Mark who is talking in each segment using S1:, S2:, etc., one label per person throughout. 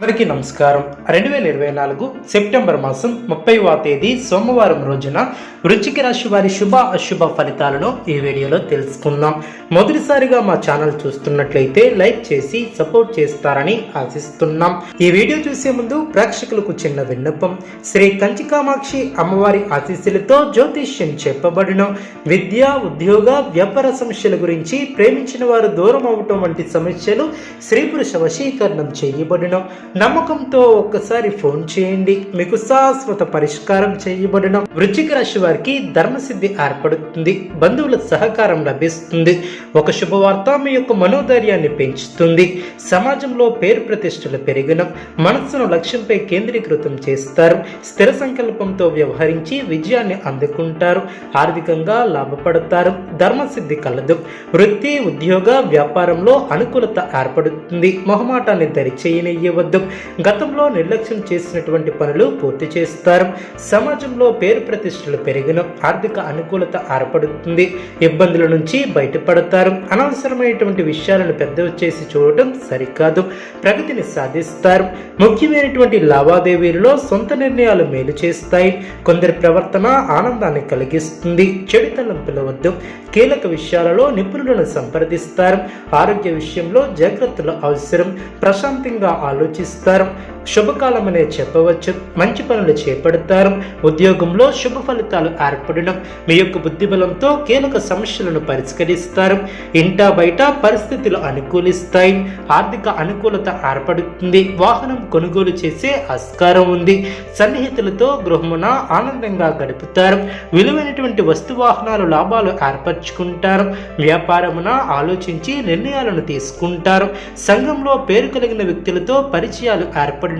S1: అందరికీ నమస్కారం. 2024 సెప్టెంబర్ మాసం 30వ తేదీ సోమవారం రోజున వృశ్చిక రాశి వారి శుభ అశుభ ఫలితాలను ఈ వీడియోలో తెలుసుకుందాం. మొదటిసారిగా మా ఛానల్ చూస్తున్నట్లయితే లైక్ చేసి సపోర్ట్ చేస్తారని ఆశిస్తున్నాం. ఈ వీడియో చూసే ముందు ప్రేక్షకులకు చిన్న విన్నపం. శ్రీ కంచికామాక్షి అమ్మవారి ఆశీస్సులతో జ్యోతిష్యం చెప్పబడిన విద్య, ఉద్యోగ, వ్యాపార సమస్యల గురించి, ప్రేమించిన వారు దూరం అవటం వంటి సమస్యలు స్త్రీ పురుష వశీకరణం చేయబడిన నమ్మకంతో ఒక్కసారి ఫోన్ చేయండి, మీకు శాశ్వత పరిష్కారం చేయబడిన. వృశ్చిక రాశి వారికి ధర్మసిద్ధి ఏర్పడుతుంది, బంధువుల సహకారం లభిస్తుంది. ఒక శుభవార్త మీ యొక్క మనోధైర్యాన్ని పెంచుతుంది. సమాజంలో పేరు ప్రతిష్టలు పెరిగిన, మనస్సును లక్ష్యంపై కేంద్రీకృతం చేస్తారు. స్థిర సంకల్పంతో వ్యవహరించి విజయాన్ని అందుకుంటారు. ఆర్థికంగా లాభపడతారు. ధర్మసిద్ధి కలదు. వృత్తి, ఉద్యోగ, వ్యాపారంలో అనుకూలత ఏర్పడుతుంది. మొహమాటాన్ని దరిచేయనియ్యవద్దు. గతంలో నిర్లక్ష్యం చేసినటువంటి పనులు పూర్తి చేస్తారు. సమాజంలో పేరు ప్రతిష్టలు పెరిగిన, ఆర్థిక అనుకూలత ఏర్పడుతుంది. ఇబ్బందుల నుంచి బయటపడతారు. అనవసరమైనటువంటి విషయాలను పెద్దవి చేసి చూడటం సరికాదు. ప్రగతిని సాధిస్తారు. ముఖ్యమైనటువంటి లావాదేవీలలో సొంత నిర్ణయాలు మేలు చేస్తాయి. కొందరి ప్రవర్తన ఆనందాన్ని కలిగిస్తుంది. చెడు తలంపులవద్దు. కీలక విషయాలలో నిపుణులను సంప్రదిస్తారు. ఆరోగ్య విషయంలో జాగ్రత్తలు అవసరం. ప్రశాంతంగా ఆలోచిస్తారు. శుభకాలమనే చెప్పవచ్చు. మంచి పనులు చేపడతారు. ఉద్యోగంలో శుభ ఫలితాలు ఏర్పడడం. మీ యొక్క బుద్ధిబలంతో కీలక సమస్యలను పరిష్కరిస్తారు. ఇంటా బయట పరిస్థితులు అనుకూలిస్తాయి. ఆర్థిక అనుకూలత ఏర్పడుతుంది. వాహనం కొనుగోలు చేసే ఆస్కారం ఉంది. సన్నిహితులతో గృహమున ఆనందంగా గడుపుతారు. విలువైనటువంటి వస్తు వాహనాలు లాభాలు ఏర్పరచుకుంటారు. వ్యాపారమున ఆలోచించి నిర్ణయాలను తీసుకుంటారు. సంఘంలో పేరు కలిగిన వ్యక్తులతో పరిచయాలు ఏర్పడడం,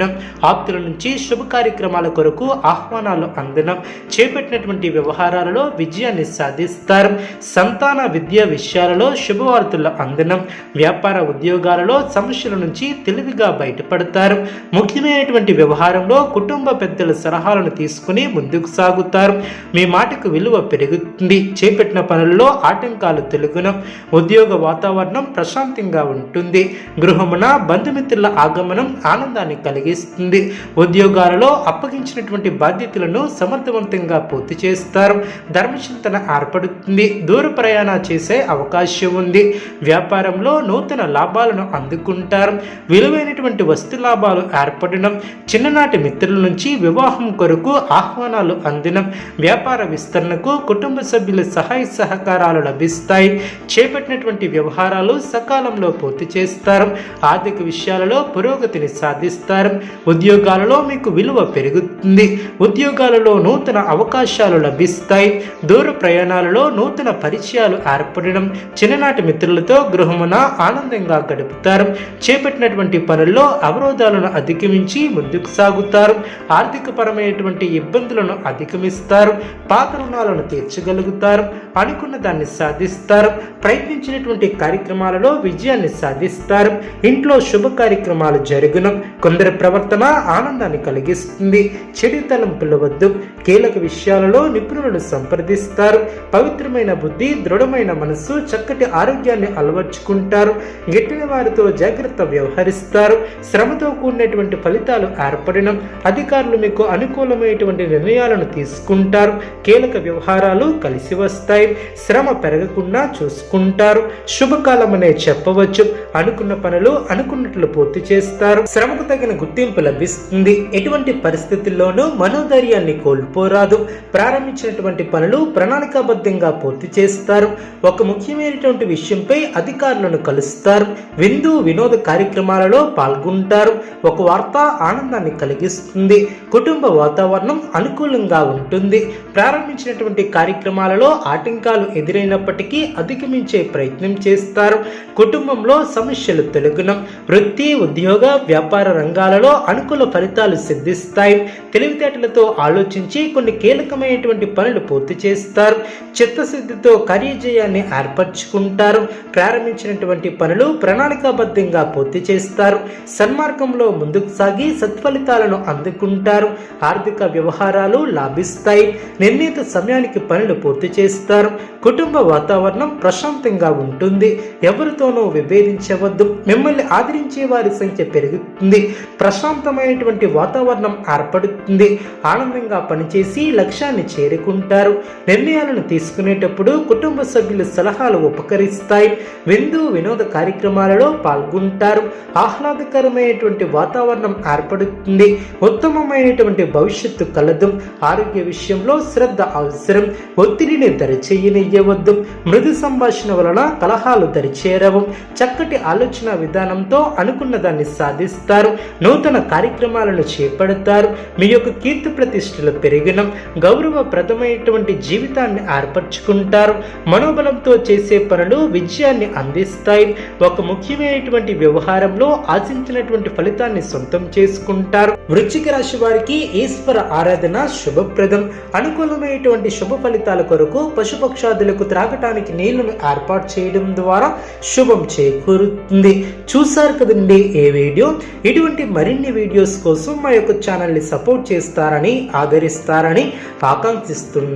S1: ఆప్తుల నుంచి శుభ కార్యక్రమాల కొరకు ఆహ్వానాలు అందడం, చేపట్టినటువంటి వ్యవహారాలలో విజయాన్ని సాధిస్తారు. సంతాన విద్యా విషయాలలో శుభవార్తలు అందడం, వ్యాపార ఉద్యోగాలలో సమస్యల నుంచి తెలివిగా బయటపడతారు. ముఖ్యమైనటువంటి వ్యవహారంలో కుటుంబ పెద్దల సలహాలను తీసుకుని ముందుకు సాగుతారు. మీ మాటకు విలువ పెరుగుతుంది. చేపట్టిన పనులలో ఆటంకాలు తొలగును. ఉద్యోగ వాతావరణం ప్రశాంతంగా ఉంటుంది. గృహమున బంధుమిత్రుల ఆగమనం ఆనందాన్ని కలిగిస్తుంది. ఉద్యోగాలలో అప్పగించినటువంటి బాధ్యతలను సమర్థవంతంగా పూర్తి చేస్తారు. ధర్మచింతన ఏర్పడుతుంది. దూర ప్రయాణం చేసే అవకాశం ఉంది. వ్యాపారంలో నూతన లాభాలను అందుకుంటారు. విలువైనటువంటి వస్తు లాభాలు ఏర్పడడం, చిన్ననాటి మిత్రుల నుంచి వివాహం కొరకు ఆహ్వానాలు అందడం, వ్యాపార విస్తరణకు కుటుంబ సభ్యుల సహాయ సహకారాలు లభిస్తాయి. చేపట్టినటువంటి వ్యవహారాలు సకాలంలో పూర్తి చేస్తారు. ఆర్థిక విషయాలలో పురోగతిని సాధిస్తారు. ఉద్యోగాలలో మీకు విలువ పెరుగుతుంది. ఉద్యోగాలలో నూతన అవకాశాలు లభిస్తాయి. దూర ప్రయాణాలలో నూతన పరిచయాలు ఏర్పడడం, చిన్ననాటి మిత్రులతో గృహమున ఆనందంగా గడుపుతారు. చేపట్టినటువంటి పనుల్లో అవరోధాలను అధిగమించి ముందుకు సాగుతారు. ఆర్థిక పరమైనటువంటి ఇబ్బందులను అధిగమిస్తారు. పాత రుణాలను తీర్చగలుగుతారు. అనుకున్న దాన్ని సాధిస్తారు. ప్రయత్నించినటువంటి కార్యక్రమాలలో విజయాన్ని సాధిస్తారు. ఇంట్లో శుభ కార్యక్రమాలు జరుగును. కొందరి ప్రవర్తన ఆనందాన్ని కలిగిస్తుంది. చెడు తలంపులు వద్దు. కీలక విషయాలలో నిపుణులను సంప్రదిస్తారు. పవిత్రమైన బుద్ధి, దృఢమైన మనస్సు, చక్కటి ఆరోగ్యాన్ని అలవర్చుకుంటారు. గిట్టిన వారితో జాగ్రత్త వ్యవహరిస్తారు. శ్రమతో కూడినటువంటి ఫలితాలు ఏర్పడడం, అధికారులు మీకు అనుకూలమైనటువంటి నిర్ణయాలను తీసుకుంటారు. కీలక వ్యవహారాలు కలిసి వస్తాయి. శ్రమ పెరగకుండా చూసుకుంటారు. శుభకాలమనే చెప్పవచ్చు. అనుకున్న పనులు అనుకున్నట్లు పూర్తి చేస్తారు. శ్రమకు తగిన గుర్తింపు లభిస్తుంది. ఎటువంటి పరిస్థితుల్లోనూ మనోధైర్యాన్ని కోల్పోరాదు. ప్రారంభించినటువంటి పనులు ప్రణాళికాబద్ధంగా పూర్తి చేస్తారు. ఒక ముఖ్యమైనటువంటి విషయంపై అధికారులను కలుస్తారు. విందు వినోద కార్యక్రమాలలో పాల్గొంటారు. ఒక వార్త ఆనందాన్ని కలిగిస్తుంది. కుటుంబ వాతావరణం అనుకూలంగా ఉంటుంది. ప్రారంభించినటువంటి కార్యక్రమాలలో ఆటంకాలు ఎదురైనప్పటికీ అధిగమించే ప్రయత్నం చేస్తారు. కుటుంబంలో సమస్యలు తొలగును. వృత్తి, ఉద్యోగ, వ్యాపార రంగాలలో అనుకూల ఫలితాలు సిద్ధిస్తాయి. తెలివితేటలతో ఆలోచించి కొన్ని కీలకమైనటువంటి పనులు పూర్తి చేస్తారు. చిత్తశుద్ధితో కార్యజయాన్ని ఏర్పరచుకుంటారు. ప్రారంభించినటువంటి పనులు ప్రణాళికాబద్ధంగా పూర్తి చేస్తారు. సన్మార్గంలో ముందుకు సాగి సత్ఫలితాలను అందుకుంటారు. ఆర్థిక వ్యవహారాలు లాభిస్తాయి. నిర్ణీత సమయానికి పనులు పూర్తి చేస్తారు. కుటుంబ వాతావరణం ప్రశాంతంగా ఉంటుంది. ఎవరితోనూ విభేదించవద్దు. మిమ్మల్ని ఆదరించే వారి సంఖ్య పెరుగుతుంది. ప్రశాంతమైనటువంటి వాతావరణం ఏర్పడుతుంది. ఆనందంగా పనిచేసి లక్ష్యాన్ని చేరుకుంటారు. నిర్ణయాలను తీసుకునేటప్పుడు కుటుంబ సభ్యుల సలహాలు ఉపకరిస్తాయి. విందు వినోద కార్యక్రమాలలో పాల్గొంటారు. ఆహ్లాదకరమైనటువంటి వాతావరణం ఏర్పడుతుంది. ఉత్తమమైనటువంటి భవిష్యత్తు కలదు. ఆరోగ్య విషయంలో శ్రద్ధ అవసరం. ఒత్తిడిని దరిచేయనియ్యవద్దు. మృదు సంభాషణ వలన కలహాలు దరిచేరవు. చక్కటి ఆలోచన విధానంతో అనుకున్న దాన్ని సాధిస్తారు. నూతన కార్యక్రమాలను చేపడతారు. మీ యొక్క కీర్తి ప్రతిష్టలు పెరిగిన గౌరవప్రదమైనటువంటి జీవితాన్ని ఏర్పరచుకుంటారు. మనోబలంతో చేసే పనులు విజయాన్ని అందిస్తాయి. ఒక ముఖ్యమైనటువంటి వ్యవహారంలో ఆశించినటువంటి ఫలితాన్ని సొంతం చేసుకుంటారు. వృశ్చిక రాశి వారికి ఈశ్వర ఆరాధన శుభప్రదం. అనుకూలమైనటువంటి శుభ ఫలితాల కొరకు పశుపక్షాదులకు త్రాగటానికి నీళ్లను ఏర్పాటు చేయడం ద్వారా శుభం చేకూరుతుంది. చూసారు కదండి ఈ వీడియో. ఇటువంటి మరిన్ని వీడియోస్ కోసం మా యొక్క ఛానల్ని సపోర్ట్ చేస్తారని ఆదరిస్తారని ఆకాంక్షిస్తున్నాను.